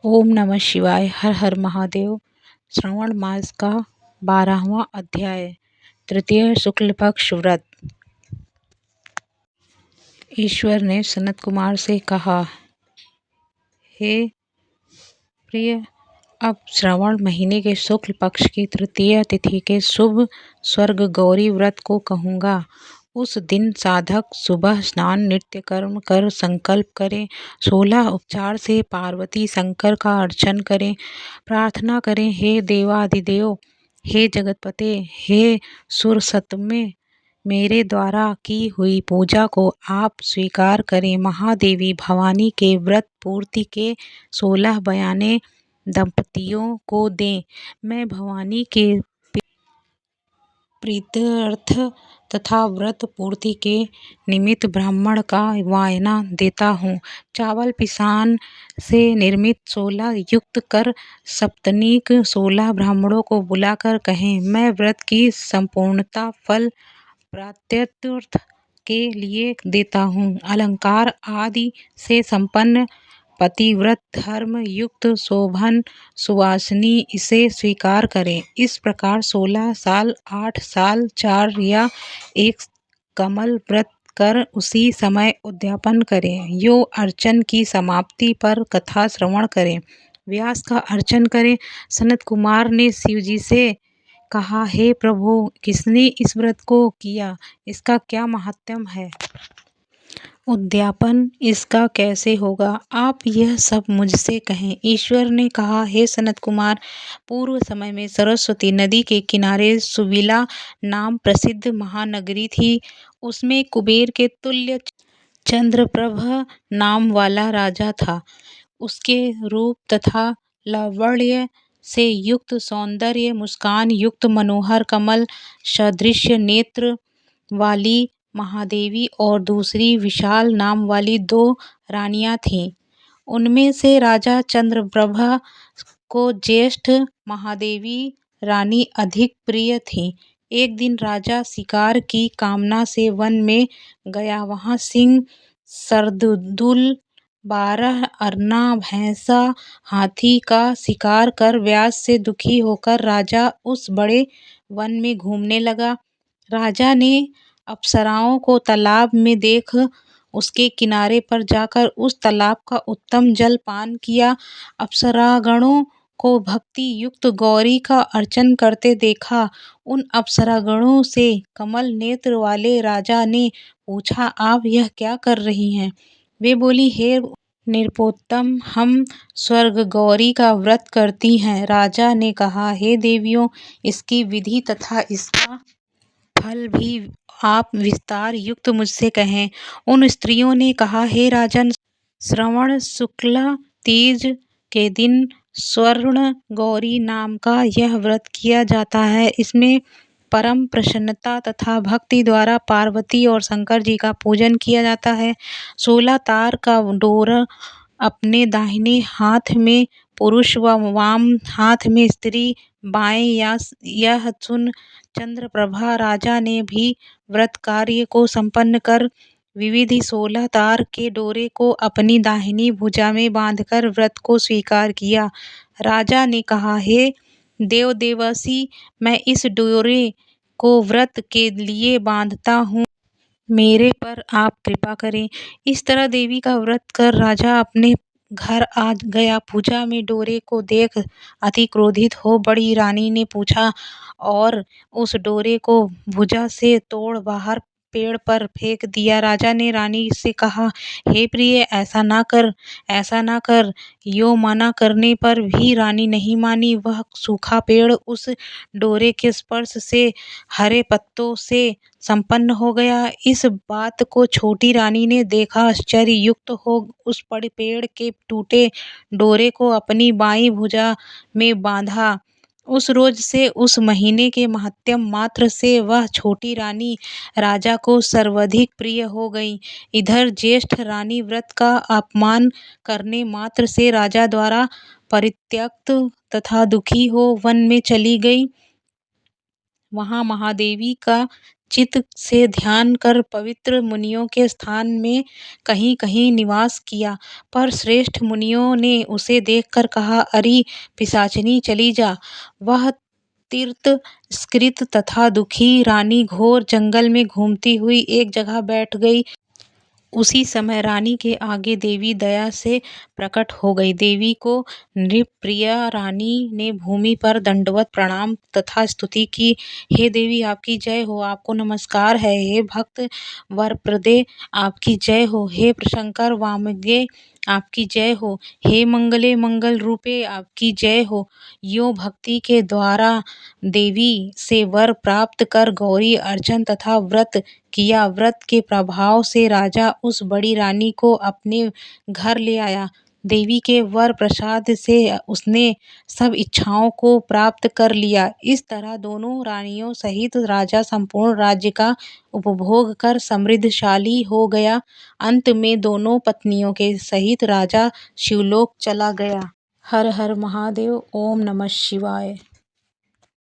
ओम नमः शिवाय। हर हर महादेव। श्रावण मास का 12वां अध्याय। तृतीय शुक्ल पक्ष व्रत। ईश्वर ने सनत कुमार से कहा, हे प्रिय, अब श्रावण महीने के शुक्ल पक्ष की तृतीय तिथि के शुभ स्वर्ग गौरी व्रत को कहूँगा। उस दिन साधक सुबह स्नान नित्य कर्म कर संकल्प करें, 16 उपचार से पार्वती शंकर का अर्चन करें, प्रार्थना करें, हे देवाधिदेव, हे जगतपते, हे सुरसतमे, मेरे द्वारा की हुई पूजा को आप स्वीकार करें। महादेवी भवानी के व्रत पूर्ति के 16 बयाने दंपतियों को दें। मैं भवानी के प्रीत्यर्थ तथा व्रत पूर्ति के निमित्त ब्राह्मण का वायना देता हूँ। चावल पिसान से निर्मित 16 युक्त कर सप्तनीक 16 ब्राह्मणों को बुलाकर कहें, मैं व्रत की संपूर्णता फल प्राप्त्यर्थ के लिए देता हूँ। अलंकार आदि से संपन्न पतिव्रत धर्म युक्त शोभन सुवासिनी इसे स्वीकार करें। इस प्रकार 16 साल, 8 साल, 4 या 1 कमल व्रत कर उसी समय उद्यापन करें। यो अर्चन की समाप्ति पर कथा श्रवण करें। व्यास का अर्चन करें। सनत कुमार ने शिवजी से कहा, हे प्रभु, किसने इस व्रत को किया? इसका क्या महात्म्य है? उद्यापन इसका कैसे होगा? आप यह सब मुझसे कहें। ईश्वर ने कहा, हे सनत कुमार, पूर्व समय में सरस्वती नदी के किनारे सुविला नाम प्रसिद्ध महानगरी थी। उसमें कुबेर के तुल्य चंद्रप्रभ नाम वाला राजा था। उसके रूप तथा लावण्य से युक्त सौंदर्य, मुस्कान युक्त मनोहर कमल सदृश नेत्र वाली महादेवी और दूसरी विशाल नाम वाली 2 रानियां थीं। उनमें से राजा चंद्रप्रभा को ज्येष्ठ महादेवी रानी अधिक प्रिय थी। एक दिन राजा शिकार की कामना से वन में गया। वहां सिंह, सरदूल, 12 अरना, भैंसा, हाथी का शिकार कर व्यास से दुखी होकर राजा उस बड़े वन में घूमने लगा। राजा ने अप्सराओं को तालाब में देख उसके किनारे पर जाकर उस तालाब का उत्तम जल पान किया। अप्सरागणों को भक्ति युक्त गौरी का अर्चन करते देखा। उन अप्सरागणों से कमल नेत्र वाले राजा ने पूछा, आप यह क्या कर रही हैं? वे बोली, हे नृपोत्तम, हम स्वर्ग गौरी का व्रत करती हैं। राजा ने कहा, हे देवियों, इसकी विधि तथा इसका फल भी आप विस्तार युक्त मुझसे कहें। उन स्त्रियों ने कहा, हे राजन, श्रवण शुक्ल तीज के दिन स्वर्ण गौरी नाम का यह व्रत किया जाता है। इसमें परम प्रसन्नता तथा भक्ति द्वारा पार्वती और शंकर जी का पूजन किया जाता है। 16 तार का डोर अपने दाहिने हाथ में पुरुष व वाम हाथ में स्त्री बाएं यह सुन चंद्रप्रभा राजा ने भी व्रत कार्य को संपन्न कर विविधि 16 तार के डोरे को अपनी दाहिनी भुजा में बांधकर व्रत को स्वीकार किया। राजा ने कहा, हे देव देवर्षि, मैं इस डोरे को व्रत के लिए बांधता हूँ, मेरे पर आप कृपा करें। इस तरह देवी का व्रत कर राजा अपने घर आ गया। पूजा में डोरे को देख अति क्रोधित हो बड़ी रानी ने पूछा और उस डोरे को भुजा से तोड़ बाहर पेड़ पर फेंक दिया। राजा ने रानी से कहा, हे प्रिय, ऐसा ना कर, ऐसा ना कर। यो मना करने पर भी रानी नहीं मानी। वह सूखा पेड़ उस डोरे के स्पर्श से हरे पत्तों से संपन्न हो गया। इस बात को छोटी रानी ने देखा। आश्चर्य युक्त हो उस बड़े पेड़ के टूटे डोरे को अपनी बाईं भुजा में बांधा। उस रोज से, उस महीने के महात्म्य मात्र से वह छोटी रानी राजा को सर्वाधिक प्रिय हो गई। इधर ज्येष्ठ रानी व्रत का अपमान करने मात्र से राजा द्वारा परित्यक्त तथा दुखी हो वन में चली गई। वहां महादेवी का चित्त से ध्यान कर पवित्र मुनियों के स्थान में कहीं कहीं निवास किया। पर श्रेष्ठ मुनियों ने उसे देखकर कहा, अरे पिशाचिनी चली जा। वह तीर्थ स्कृत तथा दुखी रानी घोर जंगल में घूमती हुई एक जगह बैठ गई। उसी समय रानी के आगे देवी दया से प्रकट हो गई। देवी को नृपप्रिया रानी ने भूमि पर दंडवत प्रणाम तथा स्तुति की। हे देवी, आपकी जय हो, आपको नमस्कार है। हे भक्त वरप्रदे, आपकी जय हो। हे शंकर वामगे, आपकी जय हो। हे मंगले मंगल रूपे, आपकी जय हो। यो भक्ति के द्वारा देवी से वर प्राप्त कर गौरी अर्चन तथा व्रत किया। व्रत के प्रभाव से राजा उस बड़ी रानी को अपने घर ले आया। देवी के वर प्रसाद से उसने सब इच्छाओं को प्राप्त कर लिया। इस तरह दोनों रानियों सहित राजा संपूर्ण राज्य का उपभोग कर समृद्धशाली हो गया। अंत में दोनों पत्नियों के सहित राजा शिवलोक चला गया। हर हर महादेव। ओम नमः शिवाय।